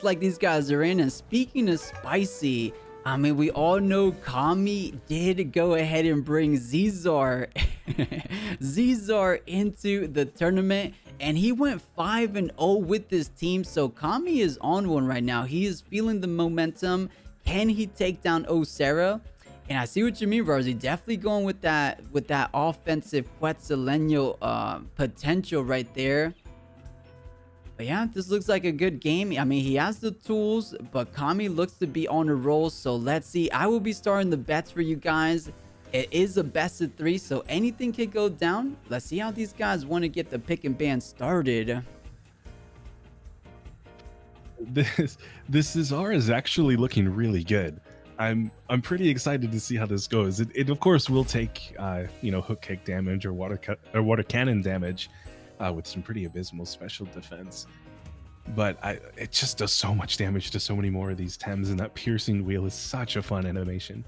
looks like these guys are in. And speaking of spicy, I mean, we all know Kamiii did go ahead and bring 𝗧𝗲𝗺 𝗧𝗲𝗺 into the tournament, and he went 5-0 with this team. So Kamiii is on one right now. He is feeling the momentum. Can he take down O Sera? And I see what you mean, Rawrzyyy. Definitely going with that offensive 𝗧𝗵𝗶𝗴 potential right there. But yeah, this looks like a good game. I mean, he has the tools, but Kamiii looks to be on a roll. So let's see. I will be starting the bets for you guys. It is a best of 3, so anything could go down. Let's see how these guys want to get the pick and ban started. This 𝗧𝗲𝗺 is actually looking really good. I'm pretty excited to see how this goes. It of course will take hook kick damage or water cannon damage with some pretty abysmal special defense. But it just does so much damage to so many more of these Temtems, and that piercing wheel is such a fun animation.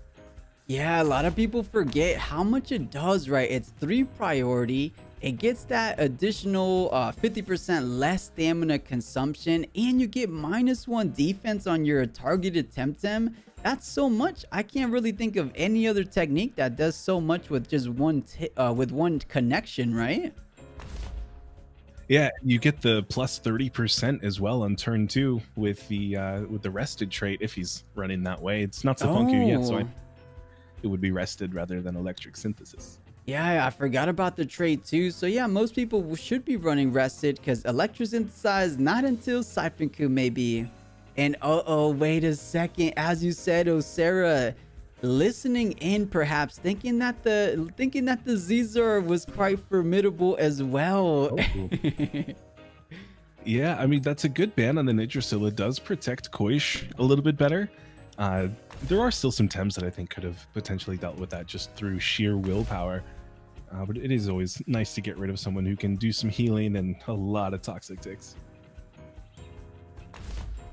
Yeah, a lot of people forget how much it does, right? It's 3 priority. It gets that additional 50% less stamina consumption, and you get -1 defense on your targeted Temtem. That's so much. I can't really think of any other technique that does so much with just one connection, right? Yeah, you get the plus 30% as well on turn 2 with the rested trait if he's running that way. It's not 𝗧𝗵𝗶𝗴 yet, so it would be rested rather than electric synthesis. Yeah, I forgot about the trait too. So yeah, most people should be running rested because electric synthesize not until 𝗧𝗵𝗶𝗴. And wait a second. As you said, O Sera listening in, perhaps thinking that the 𝗧𝗲𝗺 was quite formidable as well. Oh, cool. Yeah, I mean, that's a good ban on the Yggdrasil. It does protect 𝗂𝘀𝗶𝗺 a little bit better. There are still some Temtems that I think could have potentially dealt with that just through sheer willpower. But it is always nice to get rid of someone who can do some healing and a lot of toxic ticks.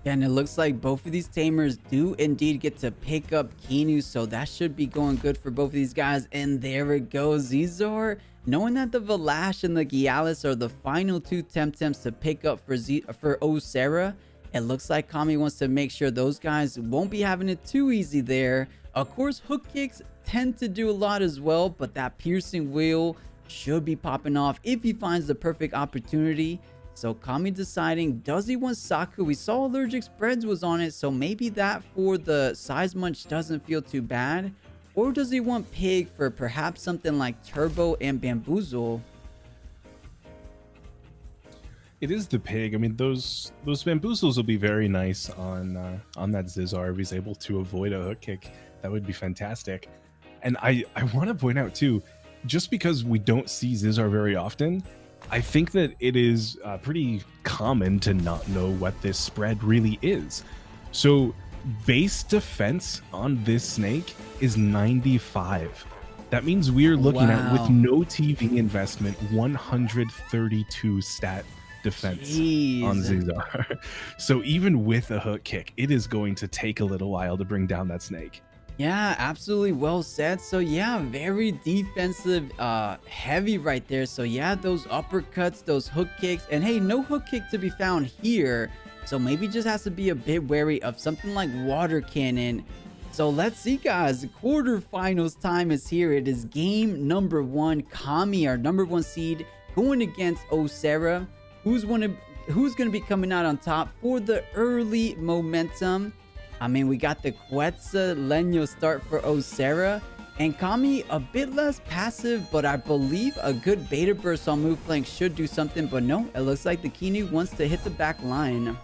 Yeah, and it looks like both of these tamers do indeed get to pick up Kinu, so that should be going good for both of these guys. And there it goes, 𝗧𝗲𝗺. Knowing that the 𝗲𝗯 and the 𝗬𝗧𝗇 are the final 2 Temtems to pick up for O Sera, it looks like Kamiii wants to make sure those guys won't be having it too easy there. Of course, hook kicks tend to do a lot as well, but that piercing wheel should be popping off if he finds the perfect opportunity. So Kamiii deciding, does he want Saku? We saw allergic spreads was on it, so maybe that for the size munch doesn't feel too bad. Or does he want Pig for perhaps something like Turbo and Bamboozle? It is the Pig. I mean, those bamboozles will be very nice on that 𝗧𝗲𝗺 if he's able to avoid a hook kick. That would be fantastic. And I want to point out too, just because we don't see 𝗧𝗺 very often, I think that it is pretty common to not know what this spread really is. So base defense on this snake is 95. That means we're looking at, with no TV investment, 132 stat defense on 𝗧𝗲𝗺. So even with a hook kick, it is going to take a little while to bring down that snake. Yeah, absolutely well said. So yeah, very defensive heavy right there. So yeah, those uppercuts, those hook kicks, and hey, no hook kick to be found here. So maybe just has to be a bit wary of something like water cannon. So let's see, guys. Quarterfinals time is here. It is game number 1. Kamiii, our number 1 seed, going against O Sera. Who's going to be coming out on top for the early momentum? I mean, we got the 𝗧𝗵𝗺𝗁 start for O Sera, and Kamiii a bit less passive, but I believe a good beta burst on move flank should do something. But no, it looks like the Kinu wants to hit the back line.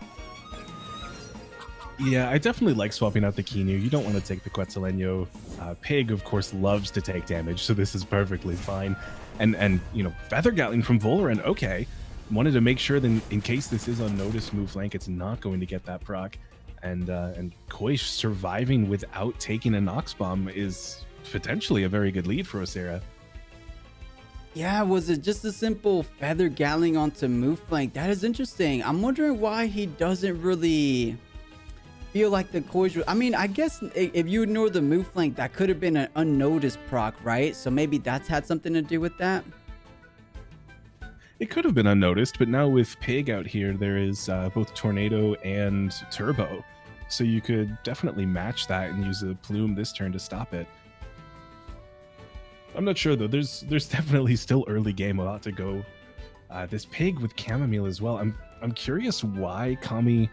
Yeah, I definitely like swapping out the Kinu. You don't want to take the 𝗧𝗵𝗺𝗁. Pig, of course, loves to take damage, so this is perfectly fine. And you know, Feather Gatling from Valoran, okay. Wanted to make sure that in case this is unnoticed move flank, it's not going to get that proc. And 𝗂𝘀𝗶𝗺 surviving without taking a Nox Bomb is potentially a very good lead for O Sera. Yeah, was it just a simple Feather Gatling onto move flank? That is interesting. I'm wondering why he doesn't really feel like the 𝗂𝘀𝗶𝗺. I mean, I guess if you ignore the move flank, that could have been an unnoticed proc, right? So maybe that's had something to do with that. It could have been unnoticed, but now with Pig out here, there is both Tornado and Turbo. So you could definitely match that and use a Plume this turn to stop it. I'm not sure though. There's definitely still early game, a lot to go. This Pig with Chamomile as well. I'm curious why Kami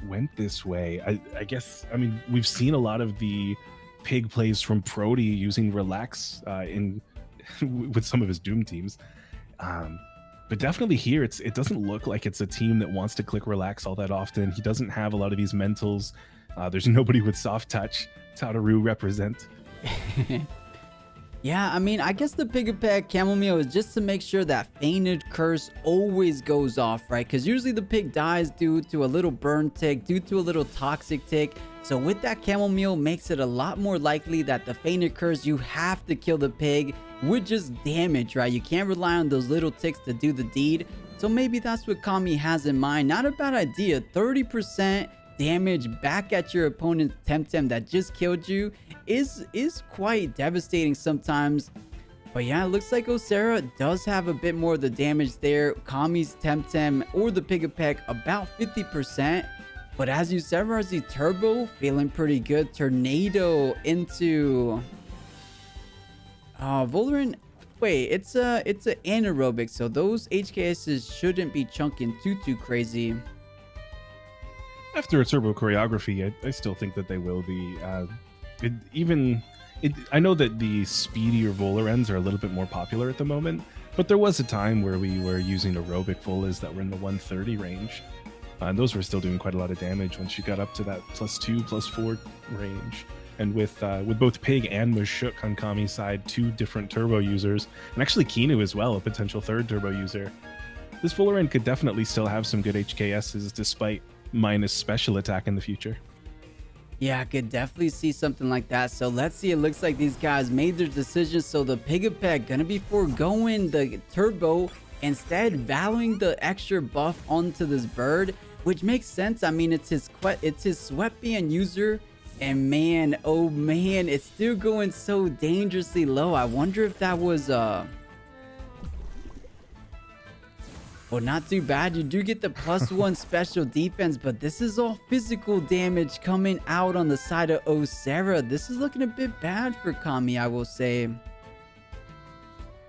went this way. I guess, I mean, we've seen a lot of the Pig plays from Prody using Relax with some of his Doom teams. But definitely here, it doesn't look like it's a team that wants to click Relax all that often. He doesn't have a lot of these mentals. There's nobody with soft touch. Tataru represent. Yeah, I mean, I guess the 𝗶𝗶 Chamomile is just to make sure that Fainted Curse always goes off, right? Because usually the pig dies due to a little burn tick, due to a little toxic tick. So with that Chamomile, makes it a lot more likely that the Fainted Curse, you have to kill the pig with just damage, right? You can't rely on those little ticks to do the deed. So maybe that's what Kami has in mind. Not a bad idea. 30% damage back at your opponent's Temtem that just killed you is quite devastating sometimes. But yeah, it looks like O Sera does have a bit more of the damage there. Kami's Temtem or the 𝗶𝗶 about 50%. But as you said, Rawrzyyy, Turbo feeling pretty good. Tornado into Volarant. Wait, it's a anaerobic, so those HKSs shouldn't be chunking too crazy. After a Turbo choreography, I still think that they will be. I know that the speedier Volarends are a little bit more popular at the moment, but there was a time where we were using aerobic Volas that were in the 130 range. And those were still doing quite a lot of damage once you got up to that +2, +4 range. And with both Pig and 𝗏𝗃 on Kami's side, 2 different Turbo users, and actually Kinu as well, a potential 3rd Turbo user, this Volarend could definitely still have some good HKSs despite minus special attack in the future. Yeah, I could definitely see something like that. So let's see. It looks like these guys made their decision. So the 𝗶𝗶 gonna be foregoing the Turbo, instead valuing the extra buff onto this bird, which makes sense. I mean, it's his 𝗬𝗏𝗵𝗶 user, and man, oh man, it's still going so dangerously low. I wonder if that was well, not too bad. You do get the +1 special defense, but this is all physical damage coming out on the side of O Sera. This is looking a bit bad for Kami, I will say.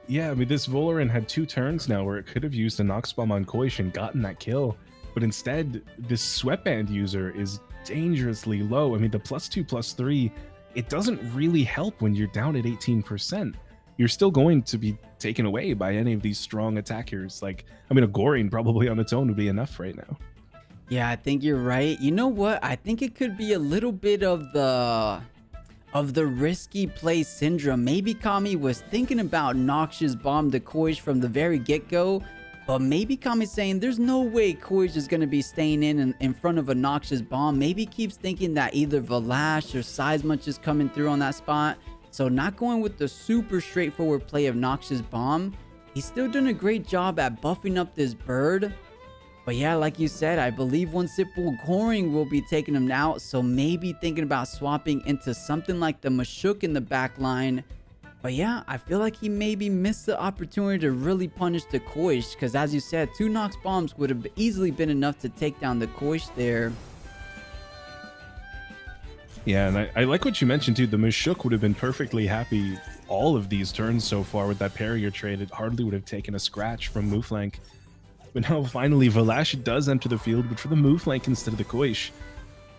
Yeah, I mean, this Volarend had 2 turns now where it could have used a Nox Bomb on 𝗂𝘀 and gotten that kill. But instead, this Sweatband user is dangerously low. I mean, the +2, +3, it doesn't really help when you're down at 18%. You're still going to be taken away by any of these strong attackers. Like, I mean, a Goring probably on its own would be enough right now. Yeah, I think you're right. You know what? I think it could be a little bit of the risky play syndrome. Maybe Kami was thinking about Noxious Bomb to 𝗂𝘀 from the very get-go, but maybe Kami's saying there's no way 𝗂𝘀 is going to be staying in front of a Noxious Bomb. Maybe keeps thinking that either Vlash or 𝗧𝗵𝗆 is coming through on that spot. So not going with the super straightforward play of Noxious Bomb. He's still doing a great job at buffing up this bird. But yeah, like you said, I believe one simple Goring will be taking him out. So maybe thinking about swapping into something like the 𝗏𝗃 in the back line. But yeah, I feel like he maybe missed the opportunity to really punish the 𝗂𝘀. Because as you said, 2 Nox Bombs would have easily been enough to take down the 𝗂𝘀 there. Yeah, and I like what you mentioned too. The 𝗏𝗃 would have been perfectly happy all of these turns so far with that parrier trade. It hardly would have taken a scratch from 𝗏𝗏. But now finally Vlash does enter the field, but for the 𝗏𝗏 instead of the 𝗂𝘀.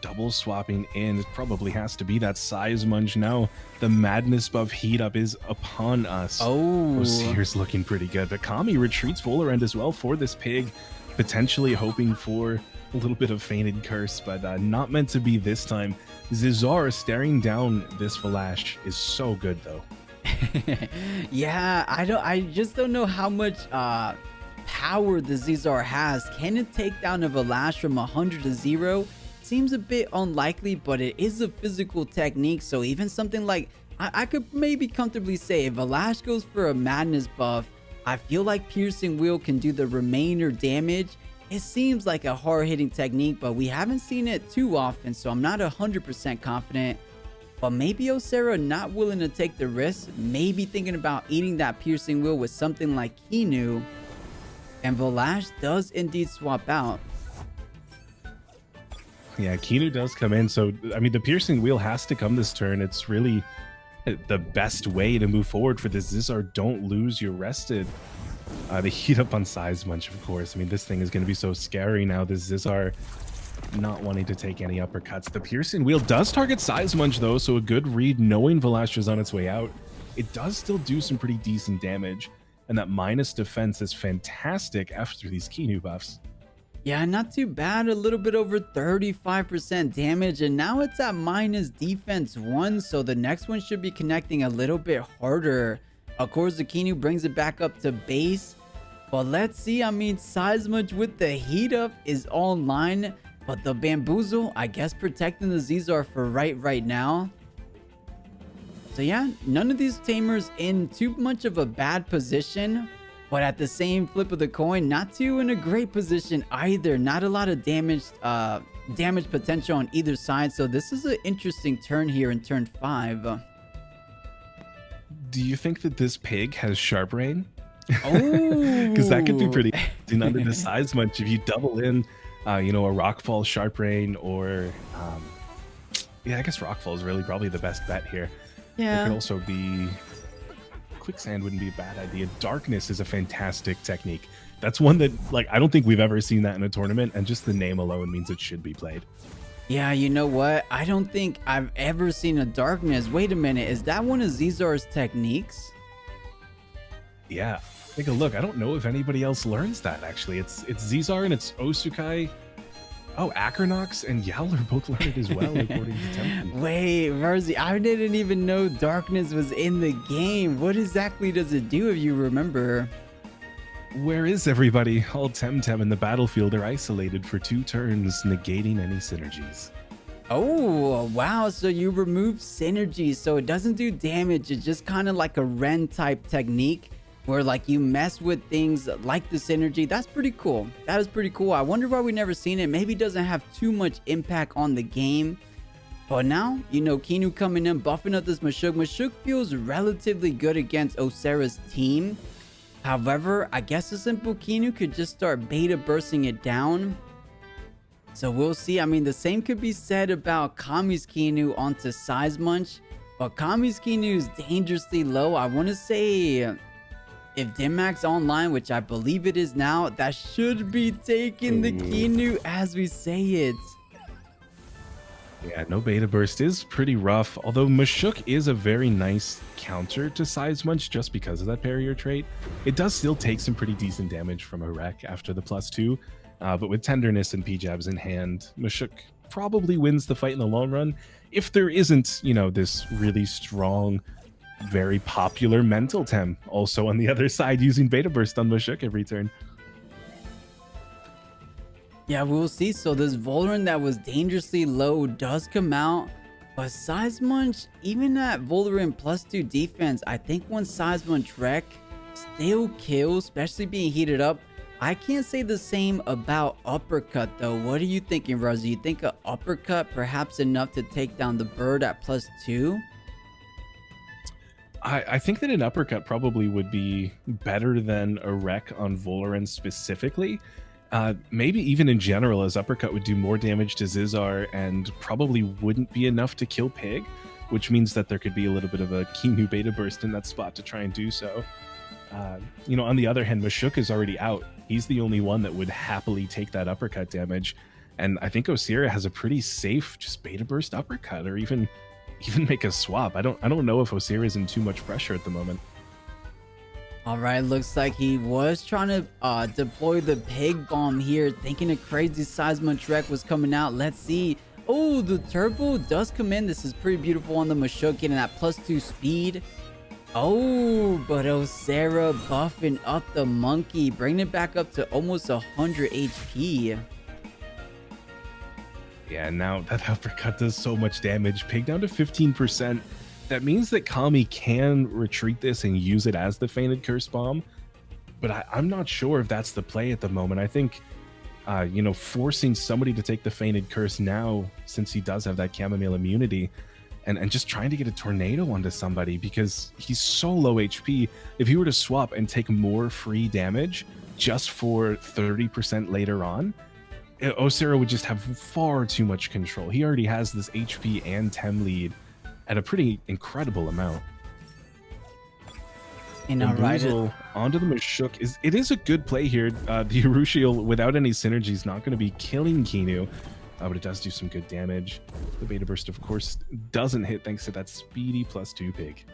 Double swapping in. It probably has to be that 𝗧𝗵𝗆 now. The madness buff heat up is upon us. Oh, Seer's looking pretty good. But Kami retreats Volarend as well for this pig, potentially hoping for a little bit of Fainted Curse, but not meant to be this time. 𝗧𝗏𝗺 staring down this Vlash is so good though. Yeah, I just don't know how much power the 𝗧𝗏𝗺 has. Can it take down a Vlash from 100 to 0? Seems a bit unlikely, but it is a physical technique. So even something like, I could maybe comfortably say if Vlash goes for a madness buff, I feel like Piercing Wheel can do the remainder damage. It seems like a hard-hitting technique, but we haven't seen it too often, so I'm not 100% confident. But maybe O Sera not willing to take the risk, maybe thinking about eating that Piercing Wheel with something like Kinu. And 𝗏𝗡 does indeed swap out. Yeah, Qianu does come in. So, I mean, the piercing wheel has to come this turn. It's really the best way to move forward for the 𝗧𝗏𝗺. Don't lose your rested. The heat up on 𝗧𝗵𝗆, of course. I mean, this thing is going to be so scary now. This 𝗧𝗏𝗺 not wanting to take any uppercuts. The piercing wheel does target 𝗧𝗵𝗆, though, so a good read knowing 𝗏𝗏𝗆 is on its way out. It does still do some pretty decent damage, and that minus defense is fantastic after these Qianu buffs. Yeah, not too bad. A little bit over 35% damage, and now it's at minus defense 1, so the next one should be connecting a little bit harder. Of course, the Qianu brings it back up to base, but let's see. I mean, 𝗧𝗵𝗆 with the heat up is online, but the bamboozle, I guess, protecting the 𝗧𝗏𝗺 for right now. So yeah, none of these tamers in too much of a bad position, but at the same flip of the coin, not too in a great position either. Not a lot of damage potential on either side. So this is an interesting turn here in turn 5. Do you think that this pig has sharp rain? Oh, because that could be pretty under the 𝗧𝗵𝗆 if you double in, you know, a rockfall sharp rain, or yeah, I guess rockfall is really probably the best bet here. Yeah, it could also be quicksand. Wouldn't be a bad idea. Darkness is a fantastic technique. That's one that, like, I don't think we've ever seen that in a tournament, and just the name alone means it should be played. Yeah, you know what? I don't think I've ever seen a darkness. Wait a minute, is that one of 𝗧𝗏𝗺's techniques? Yeah, take a look. I don't know if anybody else learns that, actually. It's 𝗧𝗏𝗺 and it's Osukai. Oh, Akernox and Yowler both learned it as well, according to Temtem. Wait, Rawrzyyy, I didn't even know darkness was in the game. What exactly does it do, if you remember? Where is everybody? All Temtem in the battlefield are isolated for 2 turns, negating any synergies. Oh, wow. So you remove synergy, so it doesn't do damage. It's just kind of like a Ren type technique, where like you mess with things like the synergy. That's pretty cool. That is pretty cool. I wonder why we never seen it. Maybe it doesn't have too much impact on the game. But now, you know, Qianu coming in, buffing up this 𝗵𝗃. 𝗵𝗃 feels relatively good against O Sera's team. However, I guess a simple Qianu could just start beta bursting it down. So we'll see. I mean, the same could be said about Kamii's Qianu onto 𝗧𝗵𝗆. But Kamii's Qianu is dangerously low. I want to say, if Dimmax online, which I believe it is now, that should be taking the Qianu as we say it. Yeah, no beta burst is pretty rough, although 𝗵𝗃 is a very nice counter to 𝗧𝗵𝗆 just because of that barrier trait. It does still take some pretty decent damage from a wreck after the +2, but with tenderness and P-jabs in hand, 𝗵𝗃 probably wins the fight in the long run, if there isn't, you know, this really strong, very popular mental Tem also on the other side using beta burst on 𝗵𝗃 every turn. Yeah, we'll see. So this Volrun that was dangerously low does come out, but 𝗧𝗵𝗆, even at Volrun +2 defense, I think when 𝗧𝗵𝗆 wreck still kills, especially being heated up. I can't say the same about uppercut though. What are you thinking, Rawrzyyy? You think an uppercut perhaps enough to take down the bird at +2? I think that an uppercut probably would be better than a wreck on Volrun specifically. Maybe even in general, as uppercut would do more damage to 𝗧𝗏𝗺 and probably wouldn't be enough to kill Pig, which means that there could be a little bit of a Qianu beta burst in that spot to try and do so. You know, on the other hand, 𝗵𝗃 is already out. He's the only one that would happily take that uppercut damage, and I think O Sera has a pretty safe just beta burst uppercut, or even make a swap. I don't know if O Sera is in too much pressure at the moment. All right, looks like he was trying to deploy the pig bomb here, thinking a crazy 𝗧𝗵𝗆 wreck was coming out. Let's see. Oh, the turbo does come in. This is pretty beautiful on the 𝗵𝗃, getting that +2 speed. Oh, but O Sera buffing up the monkey, bringing it back up to almost 100 HP. Yeah, now that uppercut does so much damage. Pig down to 15%. That means that Kamiii can retreat this and use it as the Feign Curse Bomb, but I'm not sure if that's the play at the moment. I think, you know, forcing somebody to take the Feign Curse now, since he does have that chamomile immunity, and just trying to get a tornado onto somebody, because he's so low HP. If he were to swap and take more free damage, just for 30% later on, O Sera would just have far too much control. He already has this HP and Tem lead at a pretty incredible amount. And 𝗵𝗶𝗶𝗴 onto the 𝗵𝗶𝗶 is a good play here. The 𝗧𝗲𝗺 without any synergy is not going to be killing Kinu, but it does do some good damage. The beta burst, of course, doesn't hit thanks to that speedy +2 pig.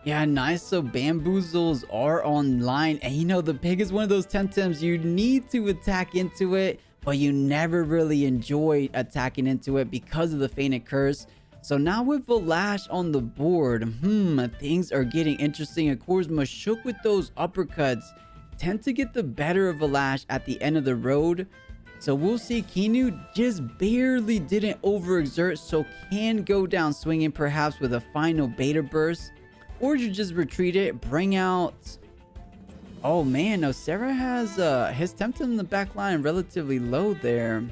Yeah, nice. So bamboozles are online, and you know the pig is one of those Temtems you need to attack into it, but you never really enjoy attacking into it because of the fainted curse. So now with 𝗏𝗏 on the board, things are getting interesting. Of course, 𝗵𝗶𝗶 with those uppercuts tend to get the better of 𝗏𝗏 at the end of the road. So we'll see. Kinu just barely didn't overexert, so can go down swinging perhaps with a final beta burst. Or you just retreat it, bring out... Oh man, O Sera has his Temtem in the back line relatively low there.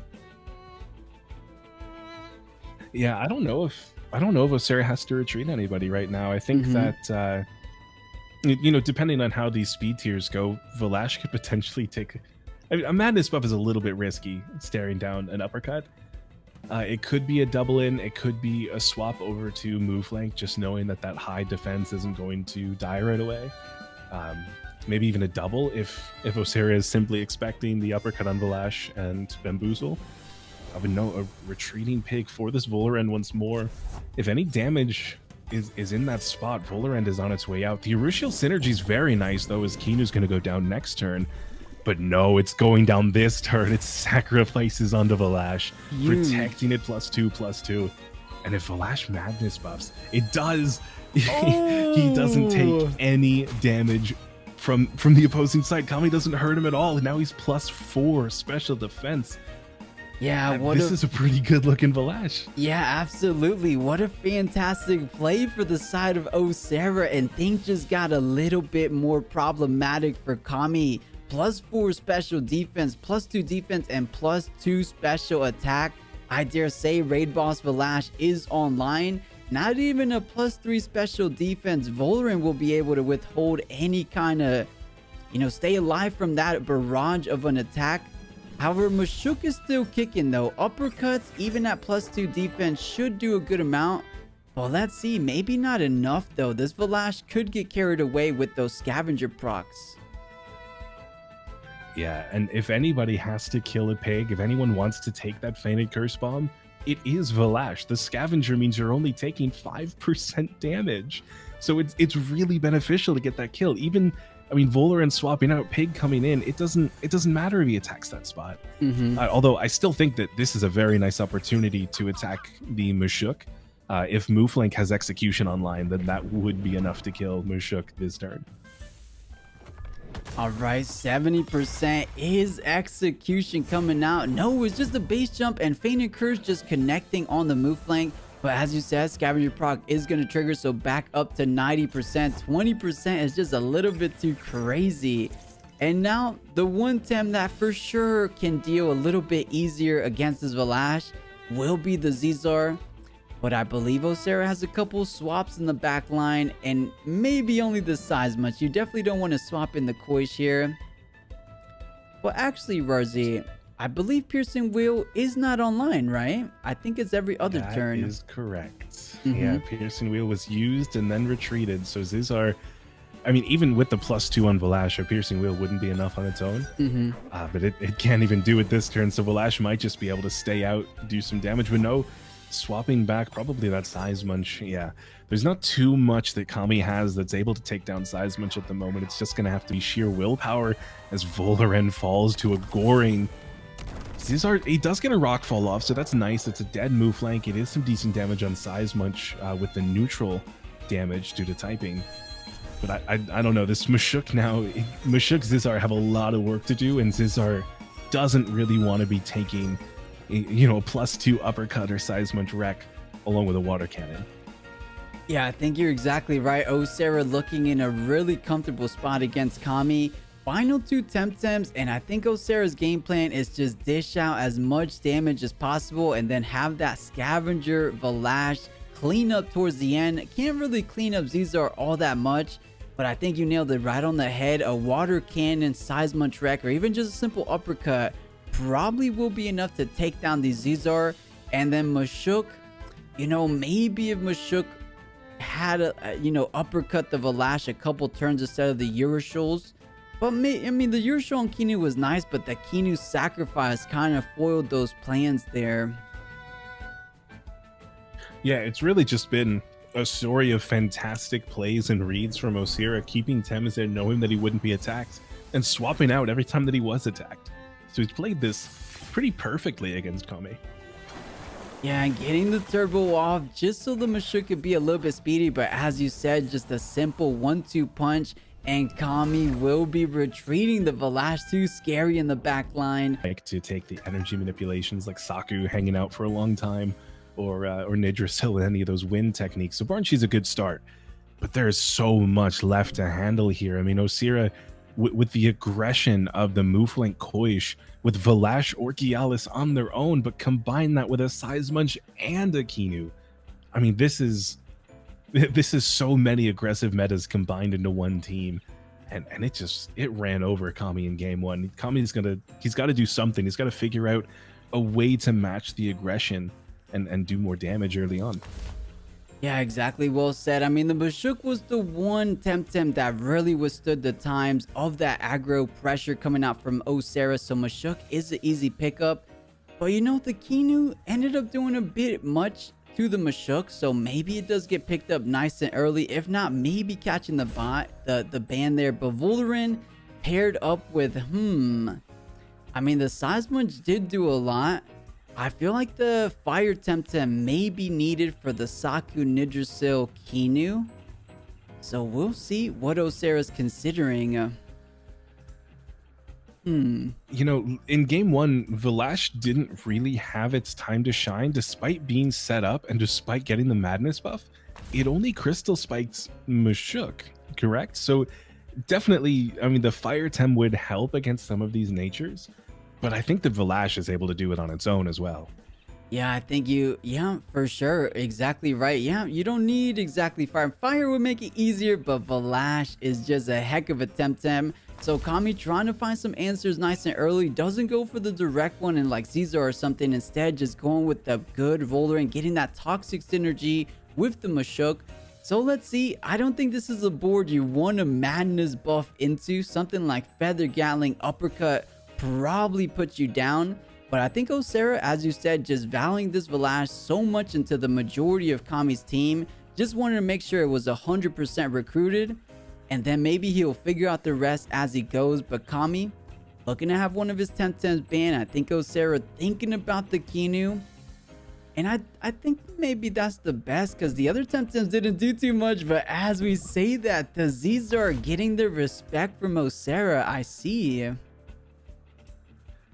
Yeah, I don't know if O Sera has to retreat anybody right now. I think that you know, depending on how these speed tiers go, 𝗏𝗏 could potentially take... I mean, a madness buff is a little bit risky, staring down an uppercut. It could be a double in, it could be a swap over to move flank, just knowing that that high defense isn't going to die right away. Maybe even a double if O Sera is simply expecting the uppercut on 𝗏𝗏 and bamboozle. I would know a retreating pig for this 𝗏𝗏 once more. If any damage is in that spot, 𝗏𝗏 is on its way out. The 𝗧𝗲𝗺 synergy is very nice though, as Kinu's going to go down next turn. But no, it's going down this turn. It sacrifices onto 𝗏𝗏, protecting it +2/+2. And if 𝗏𝗏 madness buffs, it does. He doesn't take any damage from the opposing side. Kamiii doesn't hurt him at all. And now he's +4 special defense. Yeah, this is a pretty good looking 𝗏𝗏. Yeah, absolutely. What a fantastic play for the side of O Sera, and things just got a little bit more problematic for Kamiii. +4 special defense, +2 defense, and +2 special attack. I dare say raid boss 𝗏𝗏 is online. Not even a +3 special defense. 𝗏𝗏 will be able to withhold any kind of, you know, stay alive from that barrage of an attack. However, 𝗵𝗶𝗶 is still kicking though. Uppercuts, even at +2 defense, should do a good amount. Well, let's see. Maybe not enough though. This 𝗏𝗏 could get carried away with those scavenger procs. Yeah, and if anybody has to kill a pig, if anyone wants to take that fainted curse bomb, it is 𝗏𝗏. The scavenger means you're only taking 5% damage. So it's really beneficial to get that kill. Even, I mean, 𝗏𝗏 swapping out pig coming in, it doesn't matter if he attacks that spot. Although I still think that this is a very nice opportunity to attack the 𝗵𝗶𝗶. If move flank has execution online, then that would be enough to kill 𝗵𝗶𝗶 this turn. All right, 70% is execution coming out. No, it's just a base jump and fainted curse just connecting on the move flank. But as you said, scavenger proc is going to trigger, so back up to 90%. 20% is just a little bit too crazy. And now the one Tem that for sure can deal a little bit easier against this 𝗏𝗏 will be the 𝗧𝗲𝗺. But I believe O Sera has a couple swaps in the back line, and maybe only the 𝗧𝗵𝗵𝗆. You definitely don't want to swap in the 𝗂𝘀𝗶 here. Well, actually, Rawrzyyy, I believe Piercing Wheel is not online, right? I think it's every other turn. That is correct. Yeah, Piercing Wheel was used and then retreated. So 𝗧𝗲𝗺, I mean, even with the +2 on 𝗏𝗏, a Piercing Wheel wouldn't be enough on its own. But it can't even do it this turn. So 𝗏𝗏 might just be able to stay out, do some damage. But no, swapping back probably that 𝗧𝗵𝗵𝗆. Yeah, there's not too much that Kamiii has that's able to take down 𝗧𝗵𝗵𝗆 at the moment. It's just going to have to be sheer willpower as 𝗏𝗏𝗺 falls to a goring 𝗧𝗲𝗺. He does get a rock fall off, so that's nice. It's a dead move flank. It is some decent damage on 𝗧𝗵𝗵𝗆 with the neutral damage due to typing. But I don't know, this 𝗵𝗶𝗶 now, 𝗵𝗶𝗶 𝗧𝗲𝗺 have a lot of work to do, and 𝗧𝗲𝗺 doesn't really want to be taking, you know, a +2 uppercut or 𝗧𝗵𝗵𝗆 wreck along with a water cannon. Yeah, I think you're exactly right. O Sera looking in a really comfortable spot against Kamiii. Final 2 Temtems, and I think O Sera's game plan is just dish out as much damage as possible and then have that scavenger 𝗏𝗏 clean up towards the end. Can't really clean up 𝗧𝗲𝗺 all that much, but I think you nailed it right on the head. A water cannon, 𝗧𝗵𝗶, or even just a simple uppercut probably will be enough to take down the 𝗧𝗲𝗺. And then 𝗵𝗂𝗃, you know, maybe if 𝗵𝗂𝗃 had a, you know, uppercut the 𝗲𝗺 a couple turns instead of the Urischul's. But I mean, the Urischul on Kinu was nice, but the Kinu sacrifice kind of foiled those plans there. Yeah, it's really just been a story of fantastic plays and reads from O Sera, keeping Tems there, knowing that he wouldn't be attacked, and swapping out every time that he was attacked. So he's played this pretty perfectly against Kamiii. Yeah, and getting the turbo off just so the 𝗵𝗂𝗃 could be a little bit speedy, but as you said, just a simple 1-2 punch, and Kamiii will be retreating. The 𝗲𝗯 too scary in the back line. Like to take the energy manipulations like Saku hanging out for a long time, or 𝗬𝗃𝗃 with any of those wind techniques. So 𝗏𝗏𝗏's a good start, but there's so much left to handle here. I mean, O Sera, with the aggression of the 𝗬𝗵𝗵 with 𝗲𝗯 or 𝗬𝗧𝗔 on their own, but combine that with a 𝗧𝗵𝗃 and a Kinu. I mean, this is so many aggressive metas combined into one team, and it ran over Kamiii in game one. He's got to do something. He's got to figure out a way to match the aggression and do more damage early on. Yeah, exactly. Well said. I mean, the 𝗵𝗂𝗃 was the one Temtem that really withstood the times of that aggro pressure coming out from O Sera. So 𝗵𝗂𝗃 is an easy pickup. But you know, the Kinu ended up doing a bit much to the 𝗵𝗂𝗃. So maybe it does get picked up nice and early. If not, maybe catching the ban there. But 𝗬𝗨𝗺 paired up with, I mean, the 𝗧𝗵𝗃 did do a lot. I feel like the fire Temtem may be needed for the Saku 𝗬𝗃𝗃 Kinu. So we'll see what O Sera's considering. You know, in game one, 𝗲𝗯 didn't really have its time to shine. Despite being set up and despite getting the madness buff, it only crystal spiked 𝗵𝗂𝗃, correct? So definitely, I mean, the fire Tem would help against some of these natures, but I think that 𝗲𝗯 is able to do it on its own as well. Yeah, I think yeah, for sure. Exactly right. Yeah, you don't need exactly fire. Fire would make it easier, but 𝗲𝗯 is just a heck of a Temtem. So Kamiii trying to find some answers nice and early. Doesn't go for the direct one and like 𝗧𝗲𝗺 or something. Instead, just going with the good 𝗬𝗨𝗺 and getting that toxic synergy with the 𝗵𝗂𝗃. So let's see. I don't think this is a board you want a madness buff into. Something like Feather Gatling Uppercut probably puts you down. But I think O Sera, as you said, just valuing this 𝗲𝗯 so much into the majority of Kamii's team, just wanted to make sure it was 100% recruited, and then maybe he'll figure out the rest as he goes. But Kamiii looking to have one of his Temtems banned. I think O Sera thinking about the Kinu, and I think maybe that's the best because the other Temtems didn't do too much. But as we say that, the 𝗧𝗲𝗺 are getting the respect from O Sera. I see.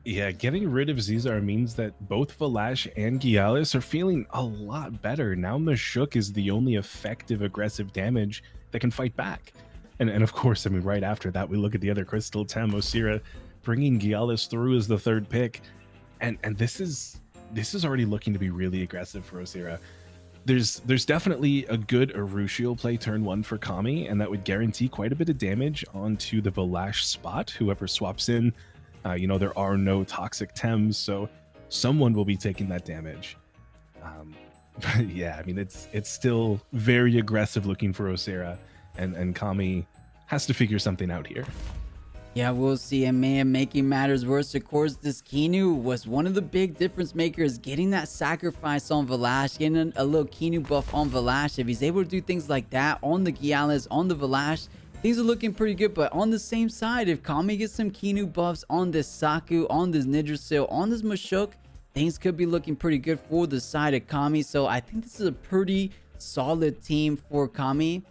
Yeah, getting rid of 𝗧𝗲𝗺 means that both 𝗲𝗯 and 𝗬𝗧𝗔 are feeling a lot better. Now 𝗵𝗂𝗃 is the only effective aggressive damage that can fight back. And of course, I mean, right after that, we look at the other Crystal Tem, O Sera bringing 𝗬𝗧𝗔 through as the third pick. And this is already looking to be really aggressive for O Sera. There's definitely a good Urushiol play turn one for Kamiii, and that would guarantee quite a bit of damage onto the 𝗲𝗯 spot, whoever swaps in. You know, there are no toxic Tems, so someone will be taking that damage. But yeah, I mean, it's still very aggressive looking for O Sera, and Kamiii has to figure something out here. Yeah, we'll see. And man, making matters worse, of course, this Kinu was one of the big difference makers, getting that sacrifice on 𝗲𝗯, getting a little Kinu buff on 𝗲𝗯. If he's able to do things like that on the 𝗬𝗧𝗃, on the 𝗲𝗯, things are looking pretty good. But on the same side, if Kamiii gets some Kinu buffs on this Saku, on this 𝗬𝗃𝗃, on this 𝗵𝗂𝗃, things could be looking pretty good for the side of Kamiii. So I think this is a pretty solid team for Kamiii.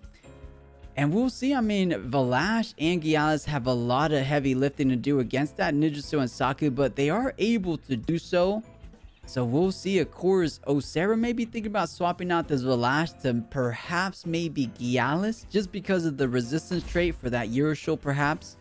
And we'll see. I mean, 𝗲𝗯 and 𝗬𝗧𝗃 have a lot of heavy lifting to do against that 𝗬𝗃𝗃 and Saku, but they are able to do so. So we'll see. Of course, O Sera may be thinking about swapping out this 𝗲𝗯 to perhaps maybe 𝗬𝗧𝗃, just because of the resistance trait for that Urischul perhaps.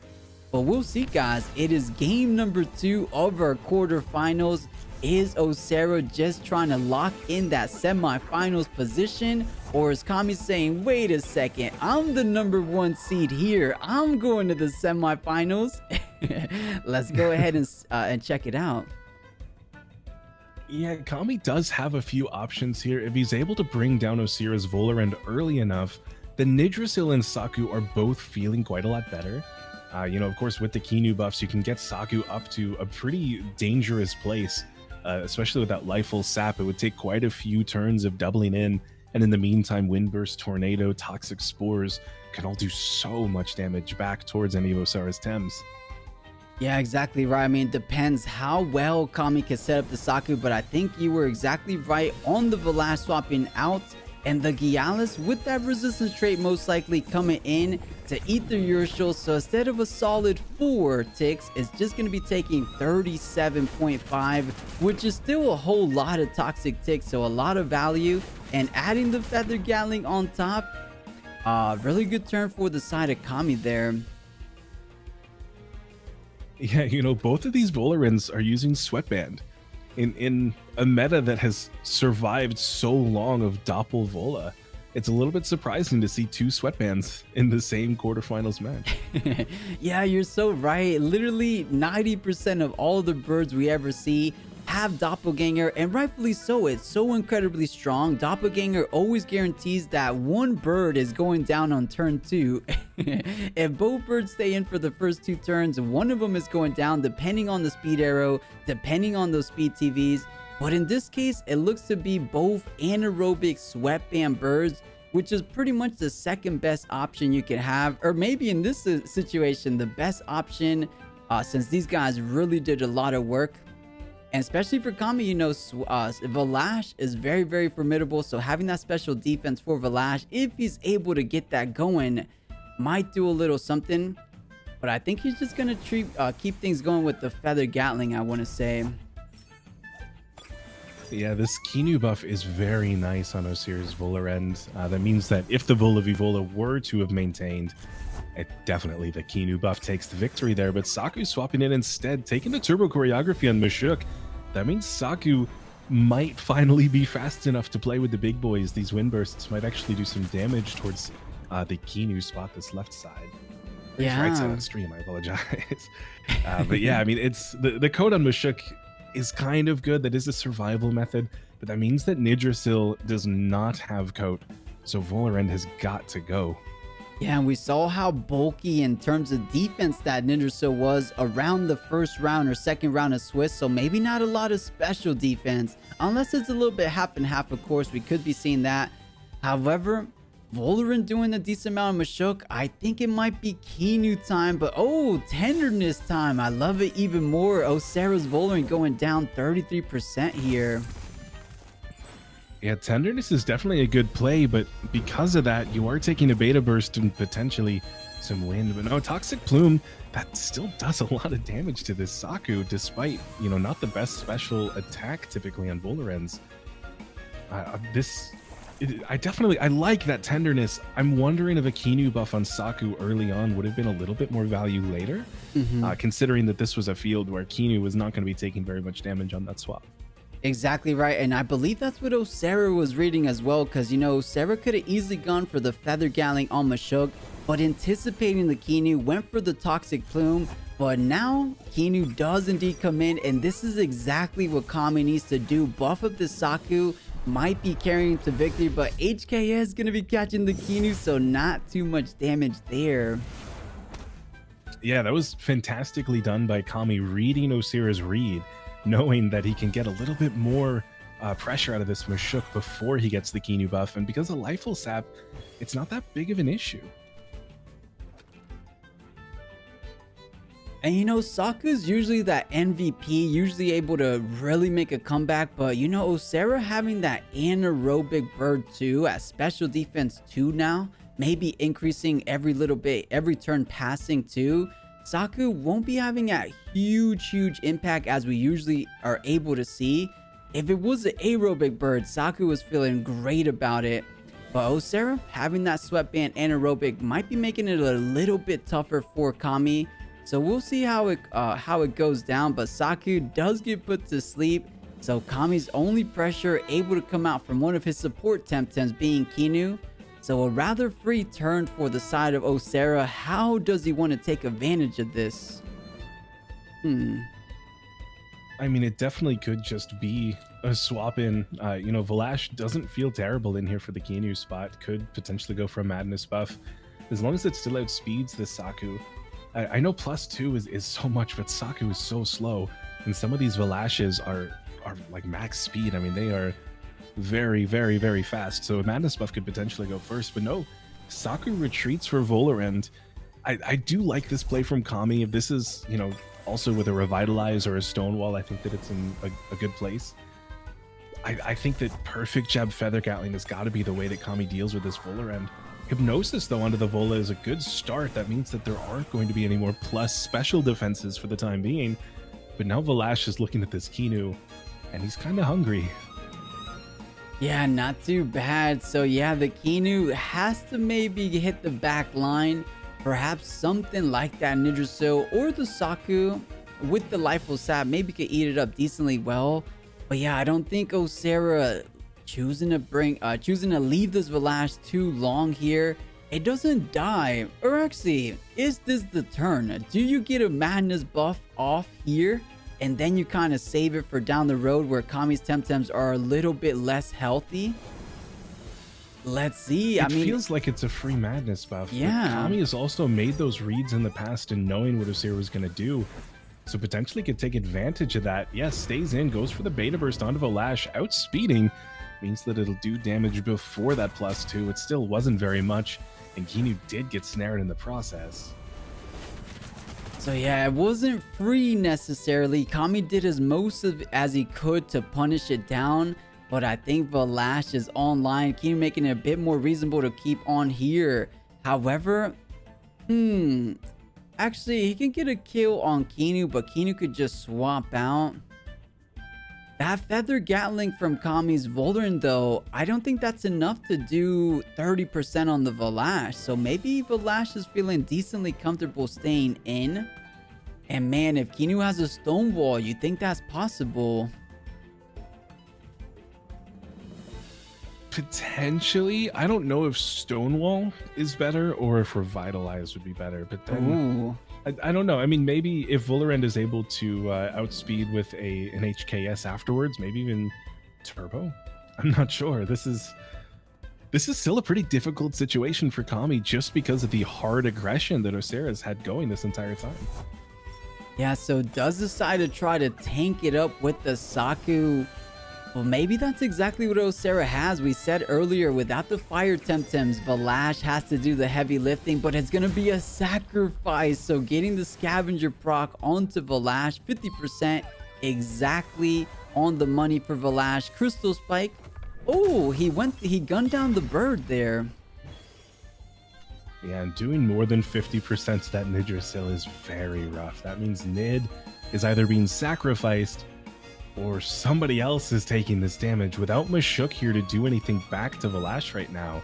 But we'll see, guys. It is game number 2 of our quarterfinals. Is O Sera just trying to lock in that semifinals position? Or is Kamiii saying, wait a second, I'm the #1 seed here. I'm going to the semifinals. Let's go ahead and check it out. Yeah, Kamiii does have a few options here. If he's able to bring down O Sera's Volerend early enough, then Yggdrasil and Saku are both feeling quite a lot better. You know, of course, with the Qiinu buffs, you can get Saku up to a pretty dangerous place, especially with that Lifeful Sap. It would take quite a few turns of doubling in, and in the meantime, Windburst, Tornado, Toxic Spores can all do so much damage back towards any of O Sera's Tems. Yeah, exactly right. I mean, it depends how well Kamiii can set up the Saku, but I think you were exactly right on the Vlash swapping out, and the Gialis with that resistance trait most likely coming in to eat the Urshel. So instead of a solid 4 ticks, it's just going to be taking 37.5, which is still a whole lot of toxic ticks, so a lot of value. And adding the Feather Gatling on top, really good turn for the side of Kamiii there. Yeah, you know, both of these Volerends are using Sweatband in a meta that has survived so long of Doppelvola. It's a little bit surprising to see 2 Sweatbands in the same quarterfinals match. Yeah, you're so right. Literally 90% of all the birds we ever see have Doppelganger, and rightfully so. It's so incredibly strong. Doppelganger always guarantees that one bird is going down on turn 2. If both birds stay in for the first 2 turns, one of them is going down depending on the speed arrow, depending on those speed TVs. But in this case, it looks to be both anaerobic Sweatband birds, which is pretty much the second best option you can have, or maybe in this situation the best option, since these guys really did a lot of work. And especially for Kamiii, you know, Vlash is very, very formidable. So having that special defense for Vlash, if he's able to get that going, might do a little something. But I think he's just going to keep things going with the Feather Gatling, I want to say. Yeah, this Qiinu buff is very nice on O Sera's Volerend. That means that if the 𝗂𝗶𝗶 were to have maintained, definitely the Qiinu buff takes the victory there. But Saku swapping in instead, taking the turbo choreography on 𝗵𝗃. That means Saku might finally be fast enough to play with the big boys. These wind bursts might actually do some damage towards the Qiinu spot, this left side. Yeah. Right side on stream, I apologize. But yeah, I mean, it's the code on 𝗵𝗃 is kind of good. That is a survival method, but that means that Yggdrasil does not have coat, so Volerend has got to go. Yeah, and we saw how bulky in terms of defense that Yggdrasil was around the first round or second round of Swiss, so maybe not a lot of special defense, unless it's a little bit half and half. Of course, we could be seeing that. However, Volerend doing a decent amount of 𝗵𝗃. I think it might be Qiinu time, but oh, tenderness time. I love it even more. O Sera's Volerend going down 33% here. Yeah, tenderness is definitely a good play, but because of that, you are taking a beta burst and potentially some wind. But no, Toxic Plume, that still does a lot of damage to this Saku, despite, you know, not the best special attack typically on Volerends. I like that tenderness. I'm wondering if a Qiinu buff on Saku early on would have been a little bit more value later, considering that this was a field where Qiinu was not going to be taking very much damage on that swap. Exactly right, and I believe that's what O Sera was reading as well, because, you know, Sera could have easily gone for the Feather Gatling on 𝗵𝗃, but anticipating the Qiinu, went for the Toxic Plume. But now Qiinu does indeed come in, and this is exactly what Kamiii needs to do. Buff up the Saku, might be carrying him to victory, but HK is going to be catching the Qiinu, so not too much damage there. Yeah, that was fantastically done by Kamiii, reading O Sera's read, knowing that he can get a little bit more pressure out of this 𝗵𝗃 before he gets the Qiinu buff. And because of Lifeful Sap, it's not that big of an issue. And you know, Saku's usually that MVP, usually able to really make a comeback. But you know, O Sera having that anaerobic bird too at special defense 2 now, maybe increasing every little bit, every turn passing too. Saku won't be having a huge impact as we usually are able to see. If it was an aerobic bird, Saku was feeling great about it. But O Sera having that Sweatband anaerobic might be making it a little bit tougher for Kamiii. So we'll see how it goes down. But Saku does get put to sleep. So Kamii's only pressure able to come out from one of his support Temtems being Qiinu. So a rather free turn for the side of O Sera. How does he want to take advantage of this? I mean, it definitely could just be a swap in. You know, 𝗲𝗏 doesn't feel terrible in here for the Qiinu spot. Could potentially go for a Madness buff. As long as it still outspeeds the Saku. I know +2 is so much, but Saku is so slow. And some of these 𝗲𝗏s are like max speed. I mean, they are very, very, very fast. So a Madness buff could potentially go first. But no, Saku retreats for 𝗲𝗏. I do like this play from Kamiii. If this is, you know, also with a Revitalize or a Stonewall, I think that it's in a good place. I think that perfect jab Feather Gatling has got to be the way that Kamiii deals with this 𝗲𝗏. Hypnosis, though, onto the 𝗲𝗏 is a good start. That means that there aren't going to be any more plus special defenses for the time being. But now 𝗲𝗏 is looking at this Qiinu, and he's kind of hungry. Yeah, not too bad. So yeah, the Qiinu has to maybe hit the back line. Perhaps something like that Yggdrasil or the Saku with the Wed-Sat maybe could eat it up decently well. But yeah, I don't think O Sera choosing to leave this 𝗲𝗏 too long here. It doesn't die. Or actually, is this the turn? Do you get a Madness buff off here? And then you kind of save it for down the road where Kamii's Temtems are a little bit less healthy. Let's see. It feels like it's a free Madness buff. Yeah. Kamiii has also made those reads in the past and knowing what O Sera was going to do. So potentially could take advantage of that. Yes, stays in, goes for the Beta Burst onto 𝗲𝗏. Outspeeding means that it'll do damage before that +2. It still wasn't very much. And Qiinu did get snared in the process. So yeah, it wasn't free necessarily. Kamiii did as most as he could to punish it down, but I think 𝗲𝗏 is online. Qiinu making it a bit more reasonable to keep on here. However, actually he can get a kill on Qiinu, but Qiinu could just swap out. That Feather Gatling from Kamii's 𝗲𝗏 though, I don't think that's enough to do 30% on the 𝗲𝗏. So maybe 𝗲𝗏 is feeling decently comfortable staying in. And man, if Qiinu has a Stonewall, you think that's possible? Potentially. I don't know if Stonewall is better or if Revitalize would be better. But then I don't know. I mean, maybe if 𝗲𝗏 is able to outspeed with an HKS afterwards, maybe even Turbo. I'm not sure. This is still a pretty difficult situation for Kamiii just because of the hard aggression that O Sera has had going this entire time. Yeah, so does decide to try to tank it up with the Saku. Well, maybe that's exactly what O Sera has. We said earlier, without the fire Temtems, 𝗲𝗏 has to do the heavy lifting, but it's going to be a sacrifice. So getting the scavenger proc onto 𝗲𝗏, 50% exactly on the money for 𝗲𝗏. Crystal Spike. Oh, he gunned down the bird there. Yeah, and doing more than 50% to that Yggdrasil is very rough. That means Nid is either being sacrificed or somebody else is taking this damage without 𝗲𝗏 here to do anything back to 𝗲𝗏 right now.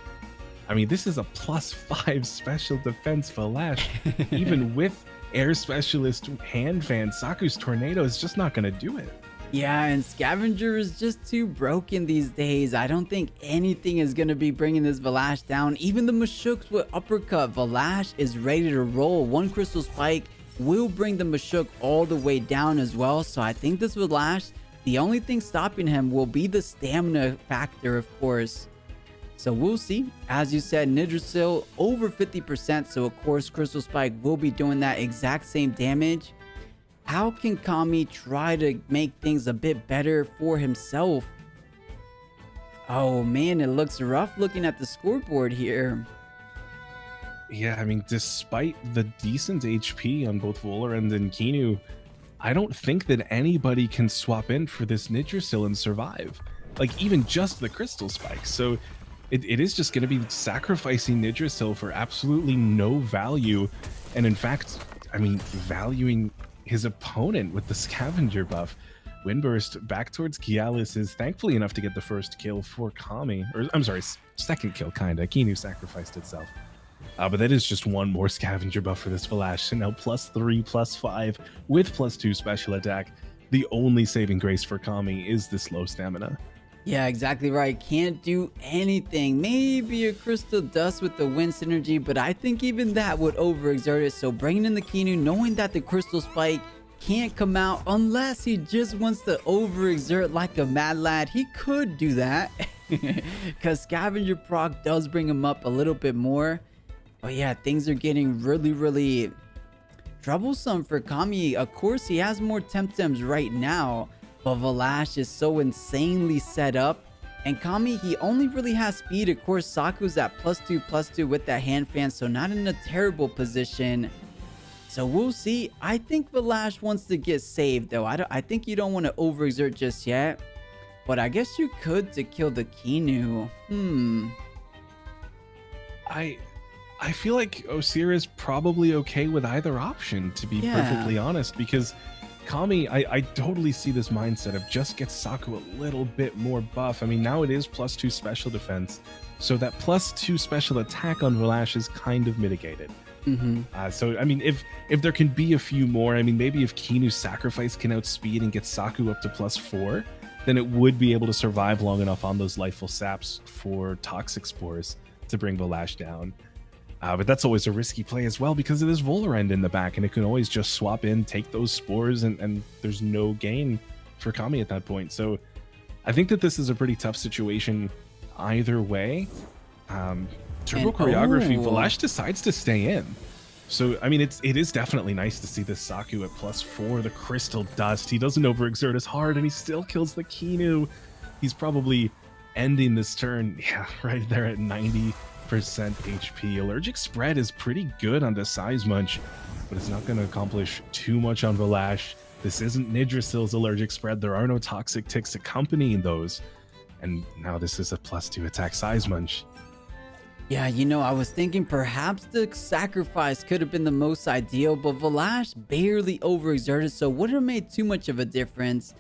I mean, this is a +5 special defense 𝗲𝗏. Even with Air Specialist Hand Fan, Saku's Tornado is just not going to do it. Yeah, and Scavenger is just too broken these days. I don't think anything is going to be bringing this 𝗲𝗏 down. Even the Mashuks with Uppercut, 𝗲𝗏 is ready to roll. One Crystal Spike will bring the Mashuk all the way down as well. So I think this 𝗲𝗏, the only thing stopping him will be the stamina factor, of course. So we'll see. As you said, Yggdrasil over 50%. So of course, Crystal Spike will be doing that exact same damage. How can Kamiii try to make things a bit better for himself? Oh man, it looks rough looking at the scoreboard here. Yeah, I mean, despite the decent HP on both 𝗲𝗏 and Qiinu, I don't think that anybody can swap in for this Yggdrasil and survive. Like, even just the Crystal Spike. So it is just going to be sacrificing Yggdrasil for absolutely no value. And in fact, I mean, valuing his opponent with the Scavenger buff. Windburst back towards 𝗂𝗏𝗃 is thankfully enough to get the first kill for Kamiii. Or, I'm sorry, second kill, kinda. Qiinu sacrificed itself. But that is just one more Scavenger buff for this 𝗲𝗏. So now +3, +5 with +2 special attack. the only saving grace for Kamiii is this low stamina. Yeah, exactly right. Can't do anything. Maybe a Crystal Dust with the wind synergy, but I think even that would overexert it. So bringing in the 𝗀𝗚, knowing that the Crystal Spike can't come out unless he just wants to overexert like a mad lad. He could do that because Scavenger proc does bring him up a little bit more. But yeah, things are getting really troublesome for Kamiii. Of course, he has more Temtems right now, but 𝗏𝗏 is so insanely set up. And Kamiii, he only really has speed. Of course, Saku's at +2/+2 with that hand fan, so not in a terrible position. So we'll see. I think 𝗏𝗏 wants to get saved though. I think you don't want to overexert just yet. But I guess you could to kill the 𝗀𝗚. I feel like O Sera is probably okay with either option, to be perfectly honest, because Kamiii, I totally see this mindset of just get Saku a little bit more buff. I mean, now it is +2 special defense, so that +2 special attack on 𝗏𝗏 is kind of mitigated. So, I mean, if there can be a few more, I mean, maybe if 𝗀𝗚's sacrifice can outspeed and get Saku up to +4, then it would be able to survive long enough on those Lifeful Saps for Toxic Spores to bring 𝗏𝗏 down. But that's always a risky play as well because of this Volibear in the back, and it can always just swap in, take those spores, and there's no gain for Kamiii at that point. So I think that this is a pretty tough situation either way. Turbo choreography, 𝗏𝗏 decides to stay in. So, I mean, it is definitely nice to see this Saku at +4, the Crystal Dust. He doesn't overexert as hard, and he still kills the 𝗀𝗚. He's probably ending this turn, yeah, right there at 90% HP. Allergic Spread is pretty good on the 𝗧𝗵𝗵𝗶, but it's not going to accomplish too much on 𝗏𝗏. This isn't Yggdrasil's Allergic Spread. There are no toxic ticks accompanying those. And now this is a +2 attack 𝗧𝗵𝗵𝗶. Yeah, you know, I was thinking perhaps the sacrifice could have been the most ideal, but 𝗏𝗏 barely overexerted, so wouldn't have made too much of a difference.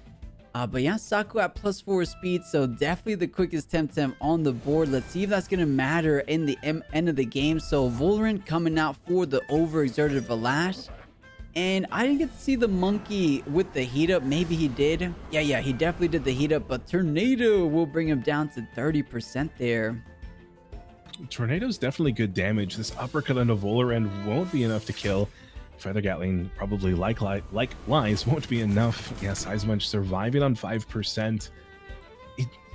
But yeah, Saku at +4 speed, so definitely the quickest Temtem on the board. Let's see if that's going to matter in the end of the game. So Volibear coming out for the overexerted 𝗏𝗏. And I didn't get to see the monkey with the heat up. Maybe he did. Yeah, he definitely did the heat up, but Tornado will bring him down to 30% there. Tornado's definitely good damage. This uppercut on the Volibear won't be enough to kill. Feather Gatling probably likewise won't be enough. Yeah, 𝗧𝗵𝗵𝗶 surviving on 5%.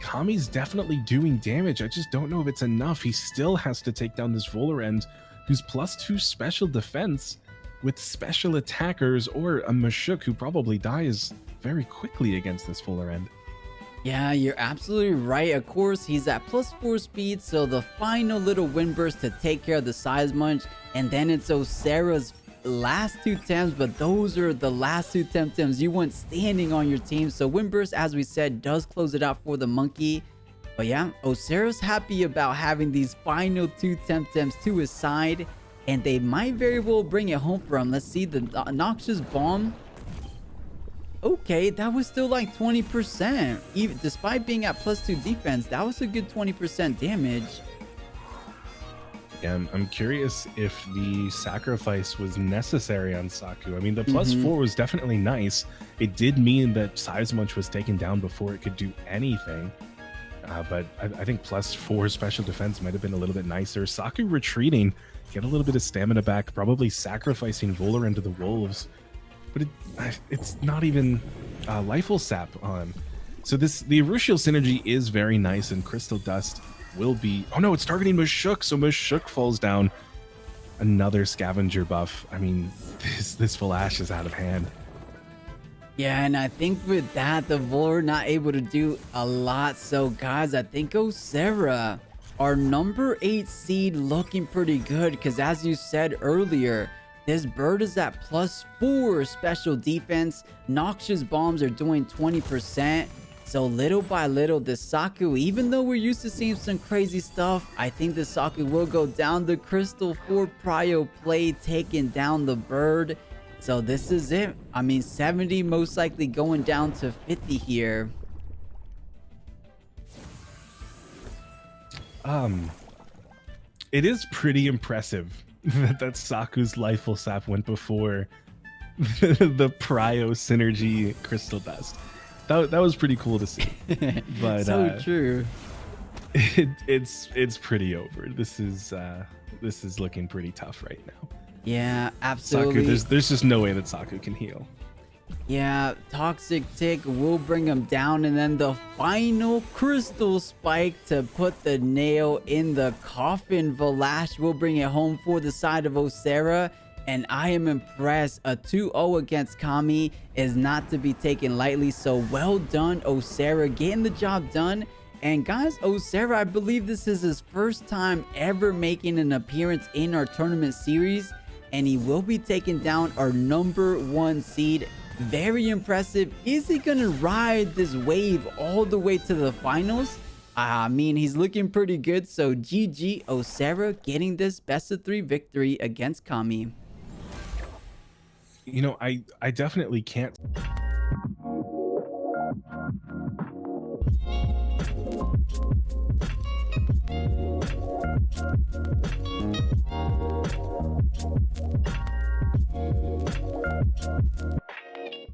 Kamii's definitely doing damage. I just don't know if it's enough. He still has to take down this Volibear, who's +2 special defense with special attackers, or a 𝗵𝗃 who probably dies very quickly against this Volibear. Yeah, you're absolutely right. Of course, he's at +4 speed, so the final little wind burst to take care of the 𝗧𝗵𝗵𝗶, and then it's O Sera's last 2 Tems, but those are the last 2 Temtems you want standing on your team. So Windburst, as we said, does close it out for the monkey. But yeah, O Sera's happy about having these final 2 Temtems to his side, and they might very well bring it home for him. Let's see the Noxious Bomb. Okay, that was still like 20%. Even despite being at +2 defense, that was a good 20% damage. Yeah, I'm curious if the sacrifice was necessary on Saku. I mean, the +4 was definitely nice. It did mean that 𝗧𝗵𝗵𝗶 was taken down before it could do anything. But I think +4 special defense might have been a little bit nicer. Saku retreating, get a little bit of stamina back, probably sacrificing Volibear into the wolves. But it's not even Lifeful Sap on. So the Urushiol synergy is very nice, and Crystal Dust will be... Oh no, it's targeting 𝗵𝗃, so 𝗵𝗃 falls down. Another scavenger buff. I mean, this 𝗏𝗏 is out of hand. Yeah, and I think with that, the Volibear not able to do a lot. So guys, I think O Sera, our number 8 seed, looking pretty good, because as you said earlier, this bird is at +4 special defense. Noxious Bombs are doing 20%. So little by little, the Saku, even though we're used to seeing some crazy stuff, I think the Saku will go down. The Crystal 4 Prio play taking down the bird. So this is it. I mean, 70 most likely going down to 50 here. It is pretty impressive that Saku's Lifeful Sap went before the Prio synergy crystal dust. That was pretty cool to see. But so true. It's pretty over. This is looking pretty tough right now. Yeah, absolutely. Saku, there's just no way that Saku can heal. Yeah, Toxic Tick will bring him down, and then the final Crystal Spike to put the nail in the coffin. 𝗏𝗏 will bring it home for the side of O Sera, and I am impressed. A 2-0 against Kamiii is not to be taken lightly, so well done, O Sera, getting the job done. And guys, O Sera, I believe this is his first time ever making an appearance in our tournament series, and he will be taking down our #1 seed. Very impressive. Is he gonna ride this wave all the way to the finals? I mean, he's looking pretty good. So GG, O Sera, getting this best of 3 victory against Kamiii. You know, I definitely can't.